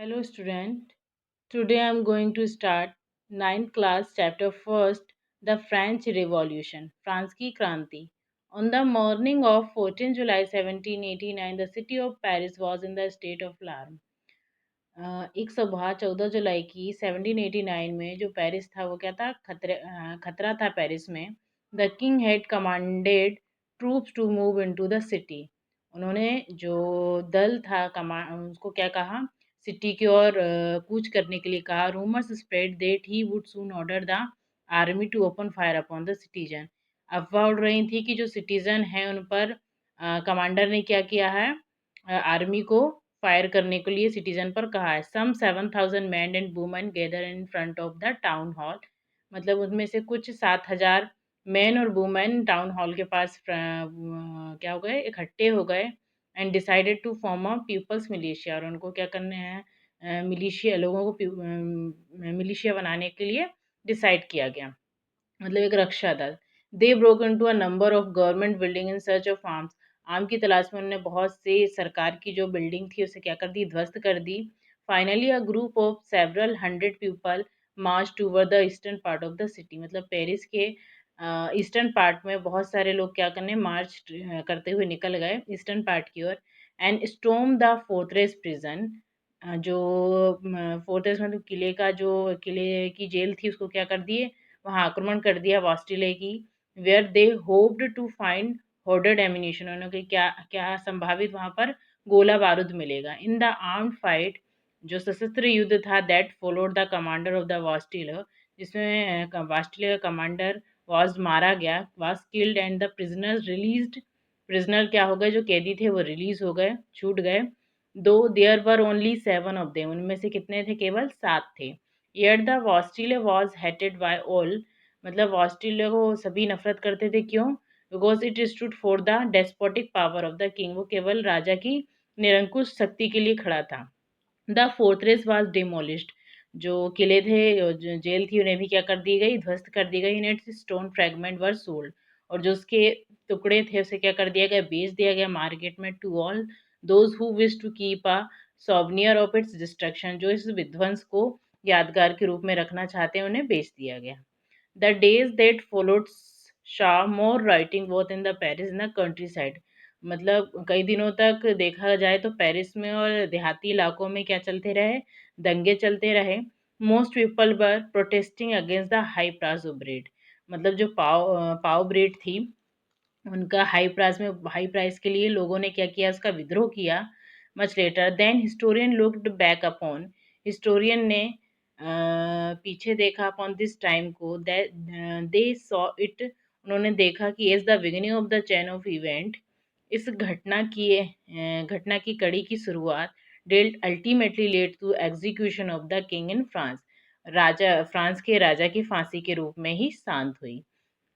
Hello student. Today I am going to start ninth class chapter first, the French Revolution, France की क्रांति. On the morning of 14 July 1789, the city of Paris was in the state of alarm. एक सुबह 14 जुलाई की 1789 में जो Paris था वो क्या था, खतरा था पेरिस में. The king had commanded troops to move into the city. उन्होंने जो दल था उसको क्या कहा, सिटी की ओर कूच करने के लिए कहा. Rumours spread that he would soon order the army to open fire upon the citizen. अफवाह उड़ रही थी कि जो सिटीजन हैं उन पर कमांडर ने क्या किया है, आर्मी को फायर करने के लिए सिटीजन पर कहा है. सम 7,000 man and women gather in front of the town hall. मतलब उनमें से कुछ 7,000 मैन और वुमेन टाउन हॉल के पास क्या हो गए, इकट्ठे हो गए. And decided to form a people's militia. और उनको क्या करने हैं, मिलिशिया, लोगों को मिलिशिया बनाने के लिए डिसाइड किया गया, मतलब एक रक्षा दल. They broke into a number of government building in search of arms. Arm की तलाश में उन्होंने बहुत से सरकार की जो बिल्डिंग थी उसे क्या कर दी, ध्वस्त कर दी. Finally a group of several hundred people march toward the eastern part of the city. मतलब पेरिस के ईस्टर्न पार्ट में बहुत सारे लोग क्या करने, मार्च करते हुए निकल गए ईस्टर्न पार्ट की ओर. And storm the fortress prison. जो फोर्ट्रेस मतलब किले की जेल थी उसको क्या कर दिए, वहाँ आक्रमण कर दिया वास्टिले की. Where they hoped to find hoarded ammunition. उन्होंने क्या क्या संभावित वहाँ पर गोला बारूद मिलेगा. इन द आर्म्ड फाइट, जो सशस्त्र युद्ध था, that followed the commander of the Bastille, जिसमें वास्टिले का कमांडर वाज मारा गया, was killed and the prisoners released. Prisoner क्या हो गए, जो कैदी थे वो रिलीज हो गए, छूट गए. Though there were only 7 of them. उनमें से कितने थे, केवल 7 थे. Yet the Bastille was hated by all. मतलब वास्टिले को सभी नफरत करते थे, क्यों, because it stood for the despotic power of the king. वो केवल राजा की निरंकुश शक्ति के लिए खड़ा था. The fortress was demolished. जो किले थे, जो जेल थी, उन्हें भी क्या कर दी गई, ध्वस्त कर दी गई. In its stone fragment were sold. और जो उसके टुकड़े थे उसे क्या कर दिया गया, बेच दिया गया मार्केट में. To all those who wish to keep a souvenir of its destruction. जो इस विध्वंस को यादगार के रूप में रखना चाहते हैं उन्हें बेच दिया गया. The days that followed saw more writing both in the Paris and the countryside. मतलब कई दिनों तक देखा जाए तो पेरिस में और देहाती इलाकों में क्या चलते रहे, दंगे चलते रहे. Most people were protesting against the high price of bread. मतलब जो पाव ब्रेड थी, उनका हाई प्राइस के लिए लोगों ने क्या किया, उसका विद्रोह किया. Much later then historian looked back upon. Historian ने पीछे देखा अपॉन दिस टाइम को, दे सॉ इट. उन्होंने देखा कि as the beginning of the chain of event. इस घटना की कड़ी की शुरुआत डेल्ट ultimately led to execution of the king in France. France के राजा की फांसी के रूप में ही शांत हुई.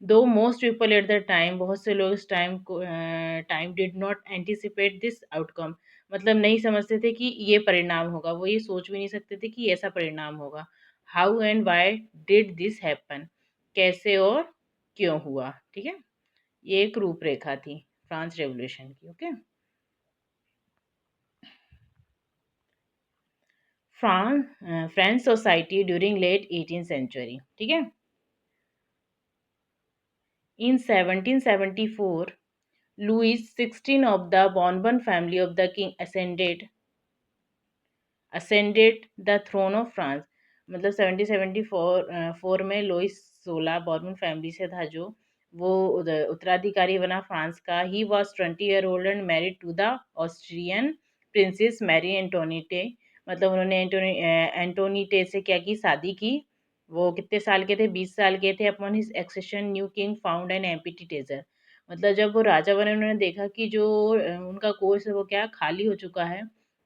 दो most people at the time, बहुत से लोग इस time did not anticipate this outcome. मतलब नहीं समझते थे कि ये परिणाम होगा, वो ये सोच भी नहीं सकते थे कि ऐसा परिणाम होगा. How and why did this happen. कैसे और क्यों हुआ, ठीक है. ये एक रूपरेखा थी फ्रांस रेवोल्यूशन की. Okay. French society during late 18th century, ठीक है. इन 1774 Louis XVI of the Bourbon family of the king ascended the throne of France. मतलब 1774 में लुइस 16 बॉर्बन फैमिली से था, जो वो उत्तराधिकारी बना फ्रांस का. He was 20 year old and married to the Austrian princess Marie Antoinette. मतलब उन्होंने एंटोनीटे से क्या की, शादी की. वो कितने साल के थे, 20 साल के थे. Upon his accession new king found an empty treasury. मतलब जब वो राजा बने उन्होंने देखा कि जो उनका कोर्स है वो क्या खाली हो चुका है.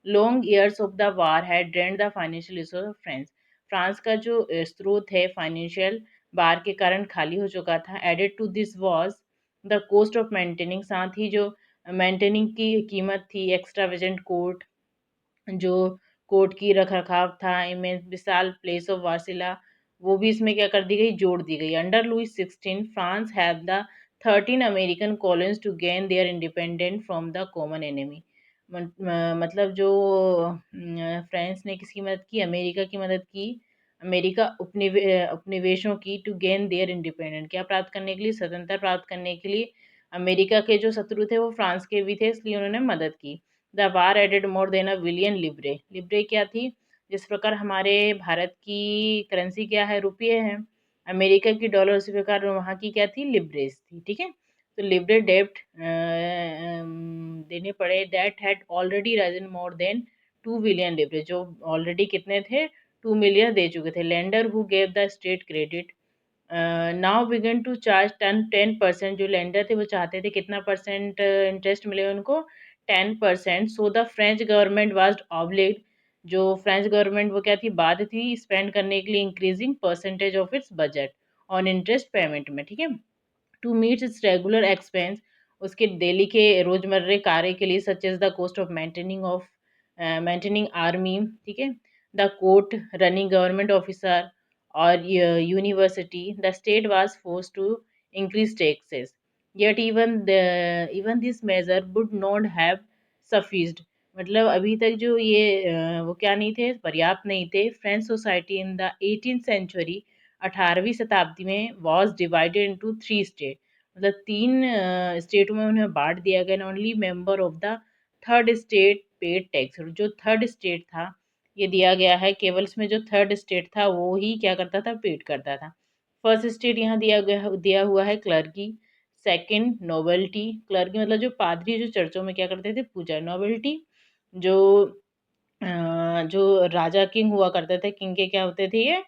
Long years of the war had drained the financial resource of France. France का जो स्रोत है फाइनेंशियल वार के कारण खाली हो चुका था. Added to this was the cost of maintaining. साथ ही जो मेंटेनिंग की कीमत थी, एक्स्ट्रावेजेंट कोर्ट, जो कोर्ट की रख रखाव था, इमें विशाल प्लेस ऑफ वार्सिला, वो भी इसमें क्या कर दी गई, जोड़ दी गई. Under Louis 16 France have the 13 American colonies to gain their independent from the common enemy. मतलब जो फ्रांस ने किसकी मदद की, अमेरिका की मदद की, अमेरिका उपनिवेशों की, टू गेन देयर इंडिपेंडेंट, क्या प्राप्त करने के लिए, स्वतंत्रता प्राप्त करने के लिए। अमेरिका के जो शत्रु थे वो फ्रांस के भी थे, इसलिए उन्होंने मदद की। The war added more than a billion लिब्रे। लिब्रे क्या थी? जिस प्रकार हमारे भारत की करेंसी क्या है, रुपये है, अमेरिका की डॉलर, उसी प्रकार वहाँ की क्या थी, लिब्रेस थी। ठीक है, तो लिबरे डेब्ट देने पड़े, that had already Ryzen more than 2 billion Libre, जो ऑलरेडी कितने थे, 2 मिलियन दे चुके थे। Lender who gave the state credit now begin to charge 10%। जो लेंडर थे वो चाहते थे कितना परसेंट इंटरेस्ट मिले उनको, 10%। So the French government was obliged, जो फ्रेंच गवर्नमेंट वो क्या थी, बाध्य थी स्पेंड करने के लिए increasing percentage of its budget on interest payment में। ठीक है, to meet its regular expense, उसके डेली के रोजमर्रे कार्य के लिए, such as the cost of maintaining army. ठीक है, the court, running government officer और university, the state was force to increase taxes, yet even this measure would not have sufficed। मतलब अभी तक जो ये वो क्या नहीं थे, पर्याप्त नहीं थे। French society in the 18th century, 18वीं शताब्दी में, वॉज डिवाइडेड इनटू 3 स्टेट, मतलब 3 स्टेटों में उन्हें बांट दिया गया। Only member of the third state paid tax, जो थर्ड स्टेट था ये दिया गया है, केवल इसमें जो थर्ड स्टेट था वो ही क्या करता था, पेड करता था। फर्स्ट स्टेट यहाँ दिया हुआ है क्लर्की, सेकंड नोबेलिटी। क्लर्की मतलब जो पादरी जो चर्चों में क्या करते थे, पूजा। नोबेलिटी जो जो राजा किंग हुआ करते थे, किंग के क्या होते थे ये,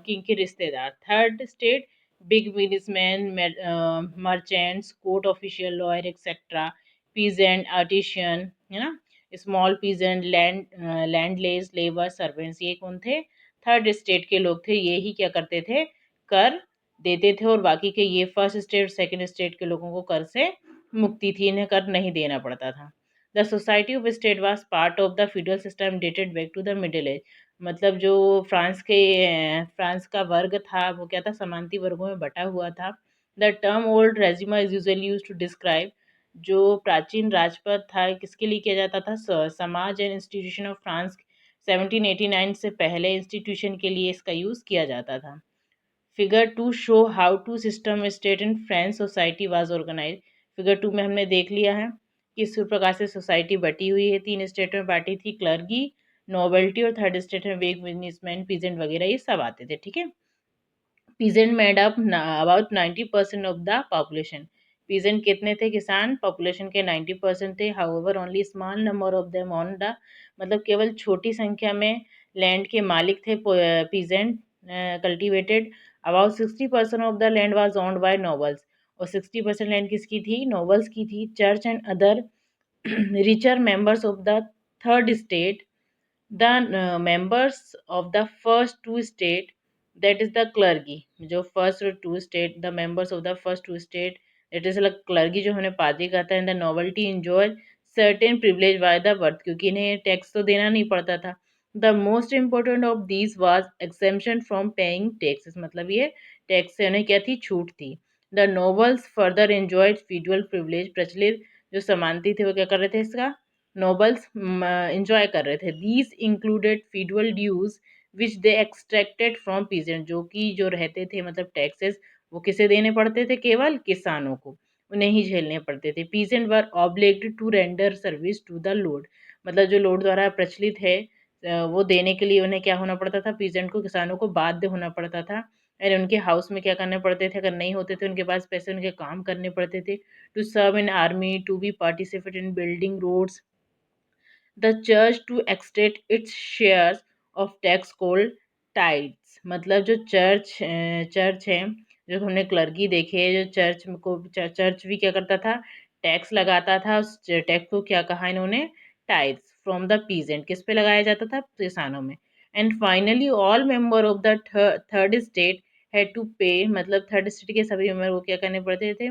किंग के रिश्तेदार। Third state big businessman, merchants, court official, lawyer etcetera, peasant, artisan, है ना, small peasant, landless, labour, servants, ये कौन थे, थर्ड स्टेट के लोग थे। ये ही क्या करते थे, कर देते थे, और बाकी के ये फर्स्ट स्टेट सेकंड स्टेट के लोगों को कर से मुक्ति थी, इन्हें कर नहीं देना पड़ता था। The society of state was part of the feudal system dated back to the middle age. मतलब जो फ्रांस का वर्ग था वो क्या था, समांती वर्गों में बटा हुआ था। The term old regime is usually used to describe, जो प्राचीन राजपद था किसके लिए किया जाता था, समाज एंड इंस्टीट्यूशन ऑफ फ्रांस, 1789 से पहले इंस्टीट्यूशन के लिए इसका यूज़ किया जाता था। Figure two show how to system state in French society was organise. Figure two में हमने देख लिया है कि इस प्रकार से सोसाइटी बटी हुई है, 3 स्टेट में बांटी थी, क्लर्गी, नोबेल्टी, और थर्ड स्टेट में वेग बिजनेसमैन, पीजेंट वगैरह ये सब आते थे। ठीक है, peasant made up about 90% of the population. Peasant कितने थे, किसान, पॉपुलेशन के 90% थे। However only small number of them on the, मतलब केवल छोटी संख्या में लैंड के मालिक थे peasant, cultivated. About 60% of the land was owned by nobles, और 60% लैंड किसकी थी, नोबल्स की थी। Church and other richer members of the third state, the members of the first two state, that is the clergy, जो first और two state, the members of the first two state, that is like clergy, जो हमें पादरी कहता है, and the nobility enjoy certain privilege by the birth, क्योंकि इन्हें tax तो देना नहीं पड़ता था। the most important of these was exemption from paying taxes, मतलब ये टैक्स से उन्हें क्या थी, छूट थी। the nobles further enjoyed feudal privilege, प्रचलित जो समानती थे वो क्या कर रहे थे, इसका नोबल्स इंजॉय कर रहे थे। These included feudal dues which they extracted from peasant, जो कि जो रहते थे, मतलब टैक्सेस वो किसे देने पड़ते थे, केवल किसानों को, उन्हें ही झेलने पड़ते थे। Peasant were obliged to render service to the lord, मतलब जो लॉर्ड द्वारा प्रचलित है वो देने के लिए उन्हें क्या होना पड़ता था, पीजेंट को, किसानों को बाध्य होना पड़ता था। और उनके हाउस में क्या करने पड़ते थे, अगर नहीं होते थे उनके पास पैसे, उनके काम करने पड़ते थे। To serve in army, to be participate in building roads, the church to extract its shares of tax called tithes, मतलब जो चर्च है, जो हमने क्लर्की देखे, जो चर्च भी क्या करता था, टैक्स लगाता था। उस टैक्स को क्या कहा इन्होंने, टाइड्स फ्रॉम द पीजेंट, किस पे लगाया जाता था, किसानों में। And finally all member of the third state had to pay, मतलब थर्ड स्टेट के सभी मेंबर को क्या करने पड़ते थे,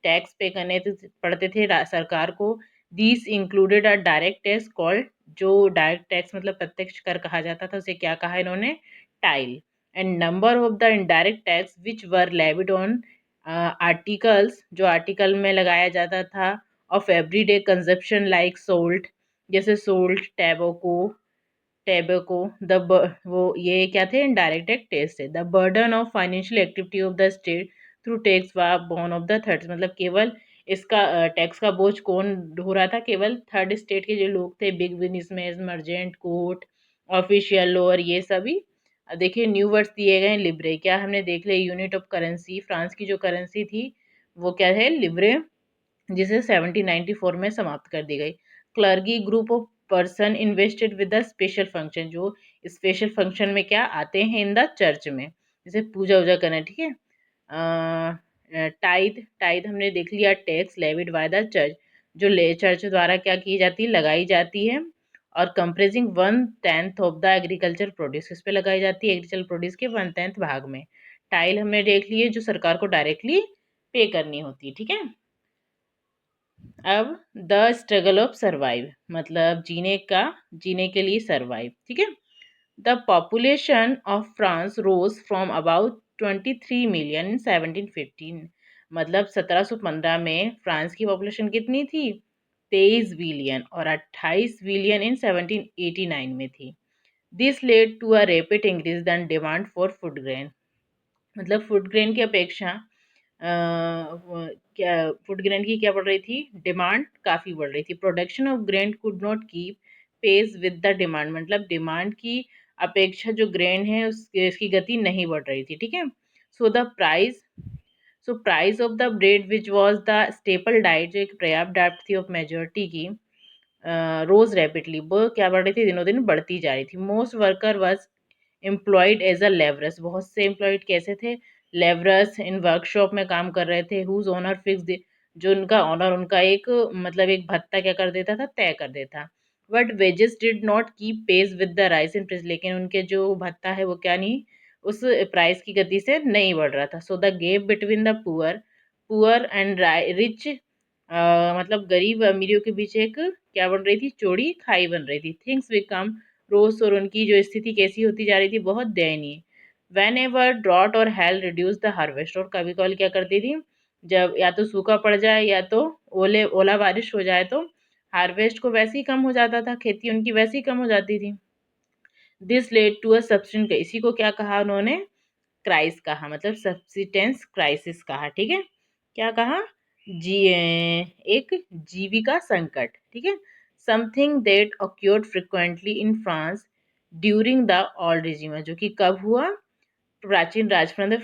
टैक्स पे करने पड़ते थे सरकार को। These included a direct tax called, जो डायरेक्ट टैक्स मतलब प्रत्यक्ष कर कहा जाता था, उसे क्या कहा इन्होंने, tile. And number of the indirect tax which were levied on articles, जो आर्टिकल में लगाया जाता था of everyday consumption like salt, जैसे सोल्ट, टैबेको वो ये क्या थे, इनडायरेक्ट टैक्स है। The burden of financial activity of the state through tax व बॉन ऑफ द थर्ड, मतलब केवल इसका टैक्स का बोझ कौन ढो रहा था, केवल थर्ड स्टेट के जो लोग थे, big businessmen, merchant, court official lower, ये सभी। देखिए न्यू वर्ड्स दिए गए हैं, लिब्रे, क्या हमने देख लिया, यूनिट ऑफ करेंसी, फ्रांस की जो करेंसी थी वो क्या है, लिब्रे, जिसे 1794 में समाप्त कर दी गई। Clergy, group of person invested with the special function, जो स्पेशल फंक्शन में क्या आते हैं इन द चर्च में, जैसे पूजा वूजा करना, ठीक है। टाइद, टाइद हमने देख लिया, tax levied by the church, जो ले चर्च द्वारा क्या की जाती है, लगाई जाती है। और compressing 1/10 of the agriculture produce, इस पे लगाई जाती है एग्रीकल्चर प्रोड्यूस के 1/10 भाग में। टाइल हमने देख लिए, जो सरकार को डायरेक्टली पे करनी होती है, ठीक है। अब द स्ट्रगल ऑफ सर्वाइव, मतलब जीने के लिए सर्वाइव, ठीक है। The population of France rose from about 23 million in 1715, मतलब 1715 में फ्रांस की पॉपुलेशन कितनी थी, 23 बिलियन, और 28 बिलियन इन 1789 में थी। This led to a rapid increase the demand for food grain, मतलब फूड ग्रेन की अपेक्षा क्या फूड ग्रेन की क्या बढ़ रही थी, डिमांड काफ़ी बढ़ रही थी। Production of grain could not keep pace with the demand, मतलब डिमांड की अपेक्षा जो ग्रेन है उसकी गति नहीं बढ़ रही थी, ठीक है। So the price so price of the bread which was the staple diet, जो एक पर्याप्त डाइट थी ऑफ मेजोरिटी की, रोज रैपिडली, वो क्या बढ़ रही थी, दिनों दिन बढ़ती जा रही थी। Most worker was employed as a labourers, बहुत से एम्प्लॉयड कैसे थे, लेबरस, इन वर्कशॉप में काम कर रहे थे। हुज ओनर फिक्स, जो उनका ऑनर, उनका एक मतलब एक भत्ता क्या कर देता था, तय कर देता। But wages did not keep pace with the rise in price, लेकिन उनके जो भत्ता है वो क्या नहीं, उस प्राइस की गति से नहीं बढ़ रहा था। So the gap between the poor poor and rich, मतलब गरीब अमीरियों के बीच एक क्या बन रही थी, चौड़ी खाई बन रही थी। थिंग्स बिकम रोज, और उनकी जो स्थिति कैसी होती जा रही थी, बहुत दयनीय। वैन एवर ड्रॉट और हेल रिड्यूस द हार्वेस्ट, और कभी कभी क्या करती थी, जब या तो सूखा पड़ जाए या तो ओला बारिश हो जाए, तो हार्वेस्ट को वैसे ही कम हो जाता था, खेती उनकी वैसे ही कम हो जाती थी। दिस लेड टू अ सब्सिडेंट, इसी को क्या कहा उन्होंने, क्राइस कहा, मतलब सब्सिस्टेंस क्राइसिस कहा, ठीक है। क्या कहा, जी एक जीविका संकट, ठीक है। Something that occurred frequently in France during the old regime, जो कि कब हुआ, प्राचीन राजप्रबंधन